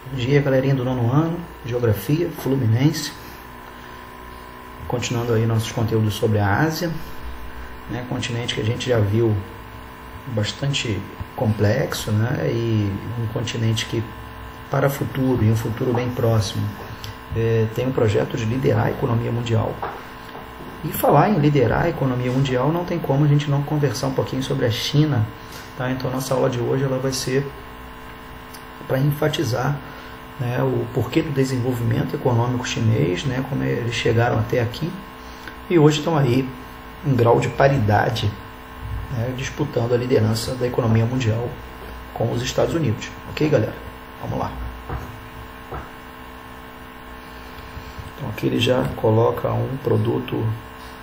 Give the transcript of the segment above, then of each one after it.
Bom dia, galerinha do 9º ano, Geografia Fluminense. Continuando aí nossos conteúdos sobre a Ásia, né, continente que a gente já viu bastante complexo, né, e um continente que para o futuro, e um futuro bem próximo, tem um projeto de liderar a economia mundial. E falar em liderar a economia mundial, não tem como a gente não conversar um pouquinho sobre a China, tá? Então nossa aula de hoje ela vai ser para enfatizar, né, o porquê do desenvolvimento econômico chinês, né, como eles chegaram até aqui e hoje estão aí em grau de paridade, né, disputando a liderança da economia mundial com os Estados Unidos. Ok, galera? Vamos lá. Então aqui ele já coloca um produto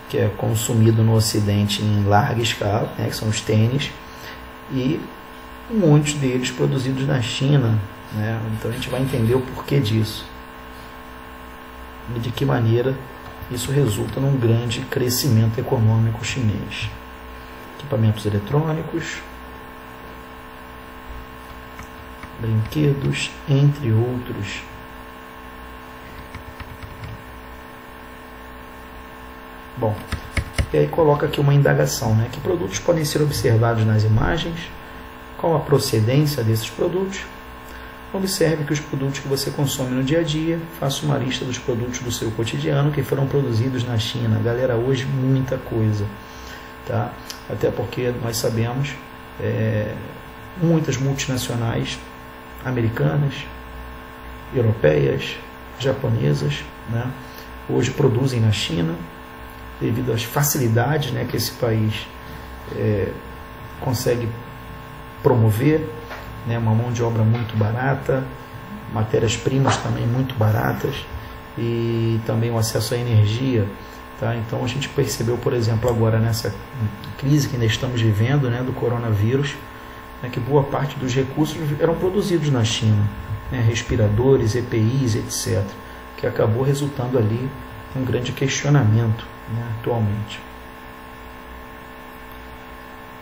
que é consumido no Ocidente em larga escala, né, que são os tênis, e muitos deles produzidos na China, né? Então a gente vai entender o porquê disso e de que maneira isso resulta num grande crescimento econômico chinês. Equipamentos eletrônicos, brinquedos, entre outros. Bom, e aí coloca aqui uma indagação, né? Que produtos podem ser observados nas imagens? Qual a procedência desses produtos? Observe que os produtos que você consome no dia a dia, faça uma lista dos produtos do seu cotidiano que foram produzidos na China. Galera, hoje muita coisa, tá? Até porque nós sabemos, muitas multinacionais americanas, europeias, japonesas, né, hoje produzem na China, devido às facilidades, né, que esse país consegue promover, né, uma mão de obra muito barata, matérias-primas também muito baratas e também o acesso à energia, tá? Então a gente percebeu, por exemplo, agora nessa crise que ainda estamos vivendo, né, do coronavírus, né, que boa parte dos recursos eram produzidos na China, né, respiradores, EPIs, etc., que acabou resultando ali em um grande questionamento, né, atualmente.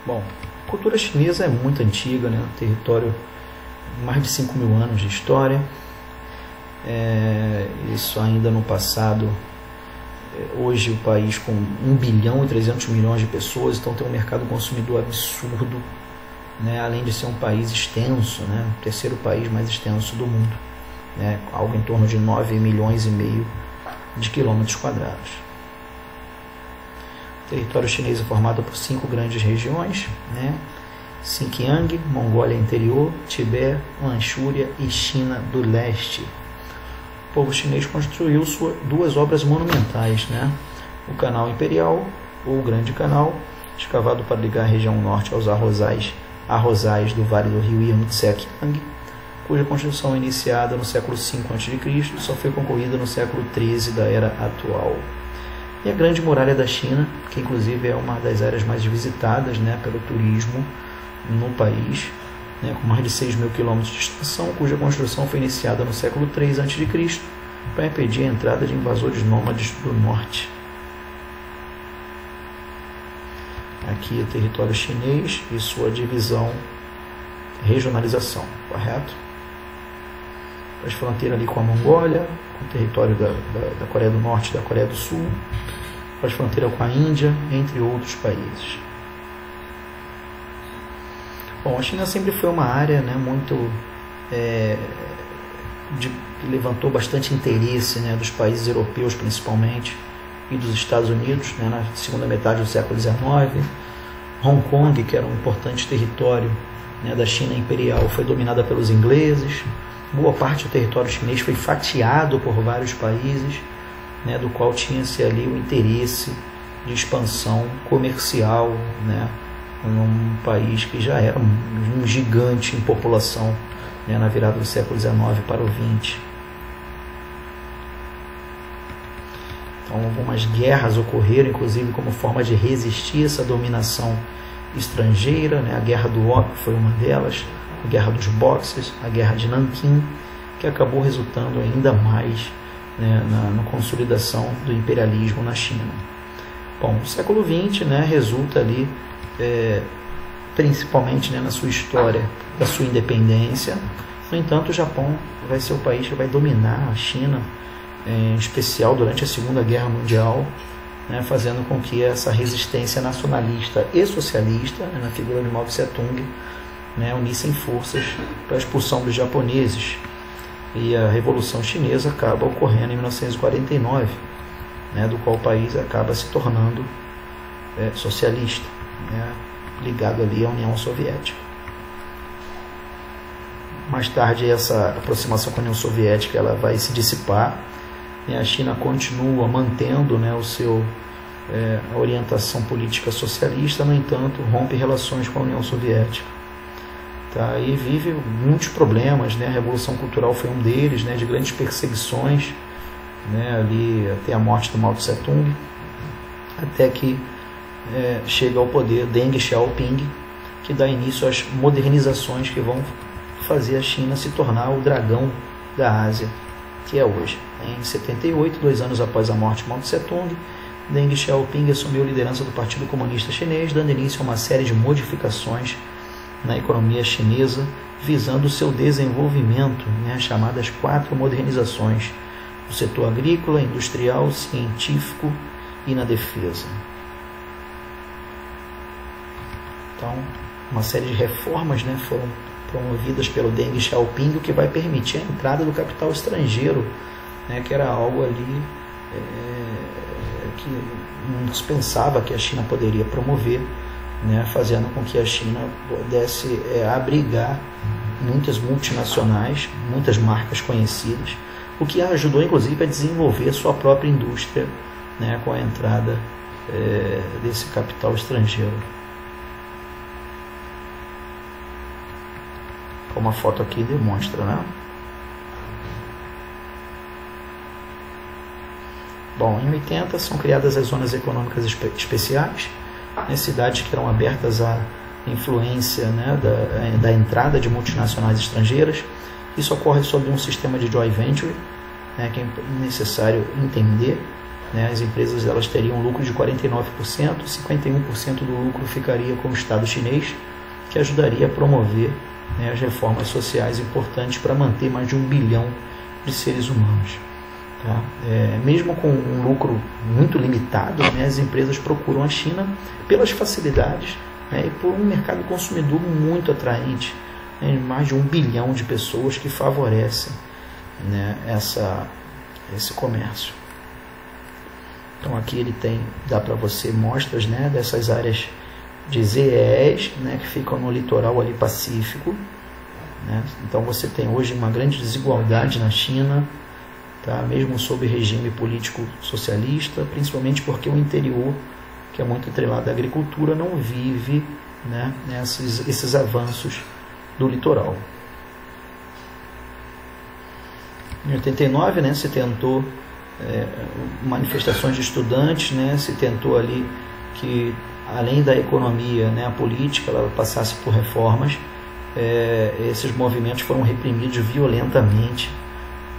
Bom, a cultura chinesa é muito antiga, né? Um território de mais de 5.000 anos de história. Isso ainda no passado. Hoje o país com 1 bilhão e 300 milhões de pessoas, então tem um mercado consumidor absurdo, né? Além de ser um país extenso, né? O terceiro país mais extenso do mundo, né? Algo em torno de 9,5 milhões de quilômetros quadrados. O território chinês é formado por 5 grandes regiões, né? Xinjiang, Mongólia Interior, Tibete, Manchúria e China do Leste. O povo chinês construiu duas obras monumentais, né? O Canal Imperial, ou o Grande Canal, escavado para ligar a região norte aos arrozais do Vale do Rio Yangtze-Kiang, cuja construção iniciada no século V a.C. só foi concluída no século XIII da era atual. E a Grande Muralha da China, que inclusive é uma das áreas mais visitadas, né, pelo turismo no país, né, com mais de 6.000 quilômetros de extensão, cuja construção foi iniciada no século III a.C. para impedir a entrada de invasores nômades do norte. Aqui o território chinês e sua divisão, regionalização, correto? Faz fronteira ali com a Mongólia, com o território da Coreia do Norte e da Coreia do Sul, faz fronteira com a Índia, entre outros países. Bom, a China sempre foi uma área, né, muito que levantou bastante interesse, né, dos países europeus principalmente e dos Estados Unidos, né, na segunda metade do século XIX. Hong Kong, que era um importante território, né, da China imperial, foi dominada pelos ingleses. Boa parte do território chinês foi fatiado por vários países, né, do qual tinha-se ali o interesse de expansão comercial, né, num país que já era um gigante em população, né, na virada do século XIX para o XX. Então algumas guerras ocorreram, inclusive como forma de resistir a essa dominação estrangeira, né, a Guerra do Ópio foi uma delas, a Guerra dos Boxers, a Guerra de Nanquim, que acabou resultando ainda mais, né, na consolidação do imperialismo na China. Bom, o século XX, né, resulta ali, principalmente, né, na sua história, da sua independência, No entanto, o Japão vai ser o país que vai dominar a China, em especial durante a Segunda Guerra Mundial, né, fazendo com que essa resistência nacionalista e socialista, na figura de Mao Tse-tung, né, unissem forças para a expulsão dos japoneses. E a Revolução Chinesa acaba ocorrendo em 1949, né, do qual o país acaba se tornando socialista, né, ligado ali à União Soviética. Mais tarde, essa aproximação com a União Soviética ela vai se dissipar, e a China continua mantendo, né, a orientação política socialista, no entanto, rompe relações com a União Soviética. Tá? E vive muitos problemas, né? A Revolução Cultural foi um deles, né, de grandes perseguições, né, ali até a morte do Mao Tse-tung, até que chega ao poder Deng Xiaoping, que dá início às modernizações que vão fazer a China se tornar o dragão da Ásia, que é hoje. Em 78, 2 anos após a morte de Mao Tse-tung, Deng Xiaoping assumiu a liderança do Partido Comunista Chinês, dando início a uma série de modificações na economia chinesa, visando o seu desenvolvimento, né, chamadas 4 modernizações, no setor agrícola, industrial, científico e na defesa. Então, uma série de reformas, né, foram promovidas pelo Deng Xiaoping, o que vai permitir a entrada do capital estrangeiro, né, que era algo ali que não se pensava que a China poderia promover, né, fazendo com que a China pudesse abrigar muitas multinacionais, muitas marcas conhecidas, o que ajudou inclusive a desenvolver sua própria indústria, né, com a entrada desse capital estrangeiro. Como a foto aqui demonstra, né? Bom, em 80 são criadas as zonas econômicas especiais, né, cidades que eram abertas à influência, né, da entrada de multinacionais estrangeiras. Isso ocorre sob um sistema de joint venture, né, que é necessário entender. Né, as empresas elas teriam lucro de 49%, 51% do lucro ficaria com o Estado chinês, que ajudaria a promover, né, as reformas sociais importantes para manter mais de 1 bilhão de seres humanos. Tá? Mesmo com um lucro muito limitado, né, as empresas procuram a China pelas facilidades, né, e por um mercado consumidor muito atraente, né, mais de 1 bilhão de pessoas que favorecem, né, esse comércio. Então aqui ele dá para você mostras, né, dessas áreas de ZEEs, né, que ficam no litoral ali pacífico, né? Então você tem hoje uma grande desigualdade na China, tá? Mesmo sob regime político socialista, principalmente porque o interior, que é muito atrelado à agricultura, não vive, né, esses avanços do litoral. Em 89, né, se tentou manifestações de estudantes, né, se tentou ali que, além da economia, né, a política ela passasse por reformas. Esses movimentos foram reprimidos violentamente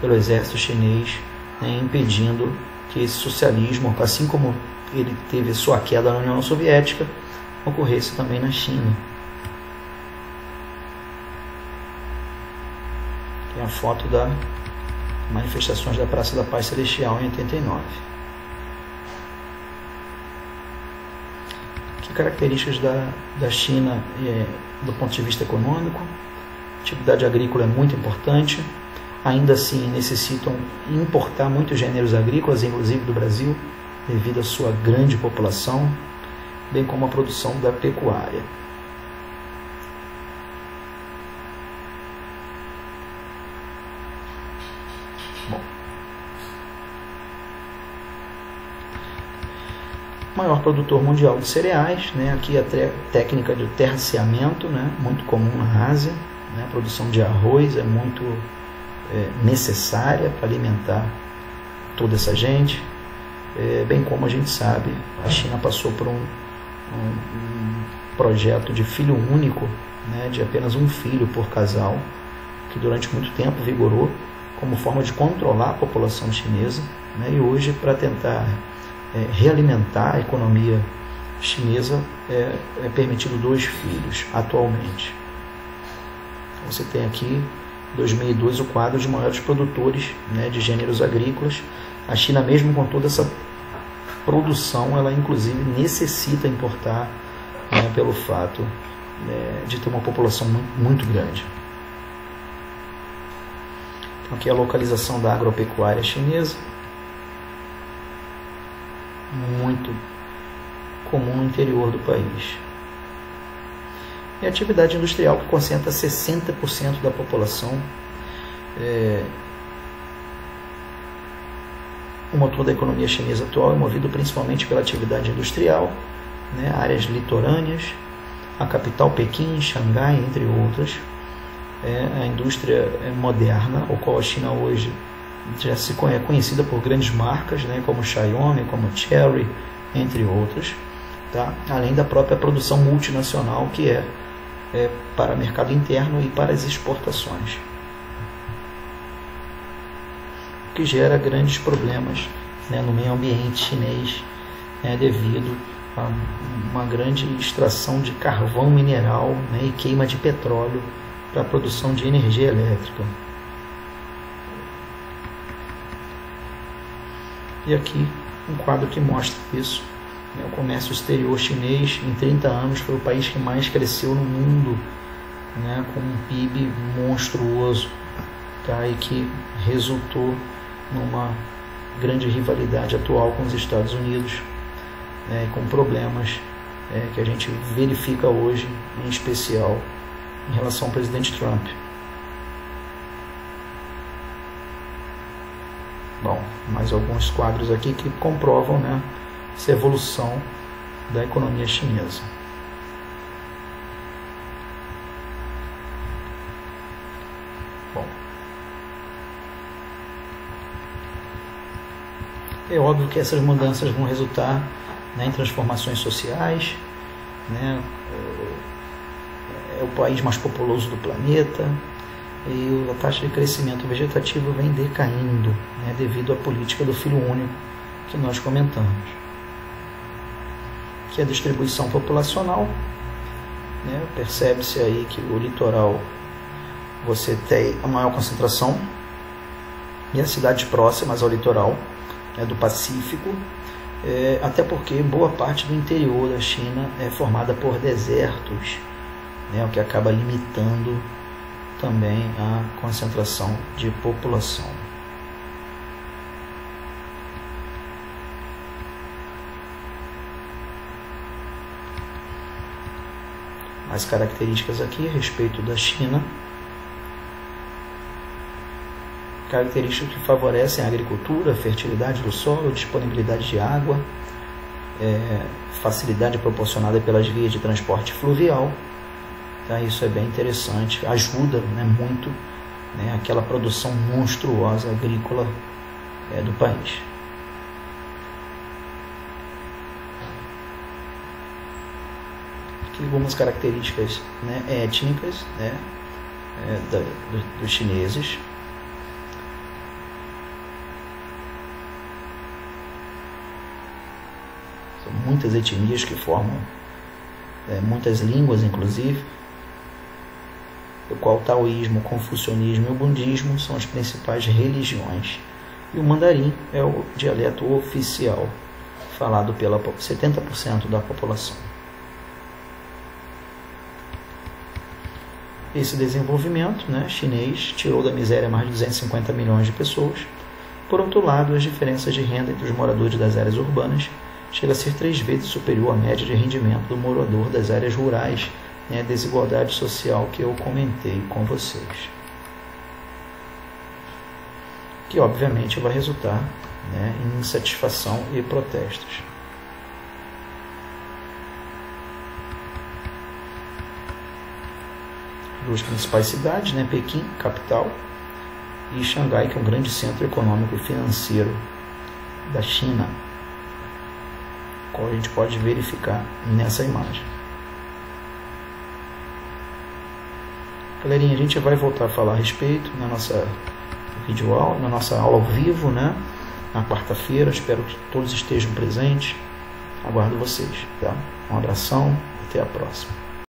pelo exército chinês, né, impedindo que esse socialismo, assim como ele teve sua queda na União Soviética, ocorresse também na China. Tem a foto das manifestações da Praça da Paz Celestial em 89. Que características da China do ponto de vista econômico? A atividade agrícola é muito importante. Ainda assim, necessitam importar muitos gêneros agrícolas, inclusive do Brasil, devido à sua grande população, bem como a produção da pecuária. Bom. Maior produtor mundial de cereais, né? Aqui a técnica de terraceamento, né? Muito comum na Ásia, né? A produção de arroz é muito necessária para alimentar toda essa gente, bem como a gente sabe, a China passou por um projeto de filho único, né? De apenas um filho por casal, que durante muito tempo vigorou como forma de controlar a população chinesa, né? E hoje, para tentar realimentar a economia chinesa, é permitido 2 filhos atualmente. Então, você tem aqui 2002 o quadro de maiores produtores, né, de gêneros agrícolas. A China, mesmo com toda essa produção, ela inclusive necessita importar, né, pelo fato, de ter uma população muito grande. Então, aqui é a localização da agropecuária chinesa, muito comum no interior do país. E a atividade industrial, que concentra 60% da população. O motor da economia chinesa atual é movido principalmente pela atividade industrial, né, áreas litorâneas, a capital Pequim, Xangai, entre outras. A indústria moderna, o qual a China hoje já é conhecida por grandes marcas, né, como Xiaomi, como Chery, entre outras, tá? Além da própria produção multinacional, que é para mercado interno e para as exportações, o que gera grandes problemas, né, no meio ambiente chinês, devido a uma grande extração de carvão mineral, né, e queima de petróleo para a produção de energia elétrica. E aqui um quadro que mostra isso. O comércio exterior chinês, em 30 anos, foi o país que mais cresceu no mundo, né, com um PIB monstruoso, tá, e que resultou numa grande rivalidade atual com os Estados Unidos, né, com problemas que a gente verifica hoje, em especial em relação ao presidente Trump. Bom, mais alguns quadros aqui que comprovam, né, essa evolução da economia chinesa. Bom, é óbvio que essas mudanças vão resultar, né, em transformações sociais, né? É o país mais populoso do planeta e a taxa de crescimento vegetativo vem decaindo, né, devido à política do filho único que nós comentamos. Que a distribuição populacional, né, percebe-se aí que o litoral você tem a maior concentração e as cidades próximas ao litoral, né, do Pacífico, até porque boa parte do interior da China é formada por desertos, né, o que acaba limitando também a concentração de população. As características aqui a respeito da China. Características que favorecem a agricultura, a fertilidade do solo, disponibilidade de água, facilidade proporcionada pelas vias de transporte fluvial. Tá? Isso é bem interessante, ajuda, né, muito, né, aquela produção monstruosa agrícola do país. Aqui algumas características, né, étnicas, né, dos chineses. São muitas etnias que formam muitas línguas, inclusive, do qual o taoísmo, o confucionismo e o budismo são as principais religiões. E o mandarim é o dialeto oficial, falado pela 70% da população. Esse desenvolvimento, né, chinês tirou da miséria mais de 250 milhões de pessoas. Por outro lado, as diferenças de renda entre os moradores das áreas urbanas chega a ser 3 vezes superior à média de rendimento do morador das áreas rurais, né, a desigualdade social que eu comentei com vocês. Que obviamente vai resultar, né, em insatisfação e protestos. Duas principais cidades, né, Pequim, capital, e Xangai, que é um grande centro econômico e financeiro da China, qual a gente pode verificar nessa imagem. Galerinha, a gente vai voltar a falar a respeito na nossa videoaula, na nossa aula ao vivo, né, na quarta-feira. Espero que todos estejam presentes. Aguardo vocês, tá? Um abração, até a próxima.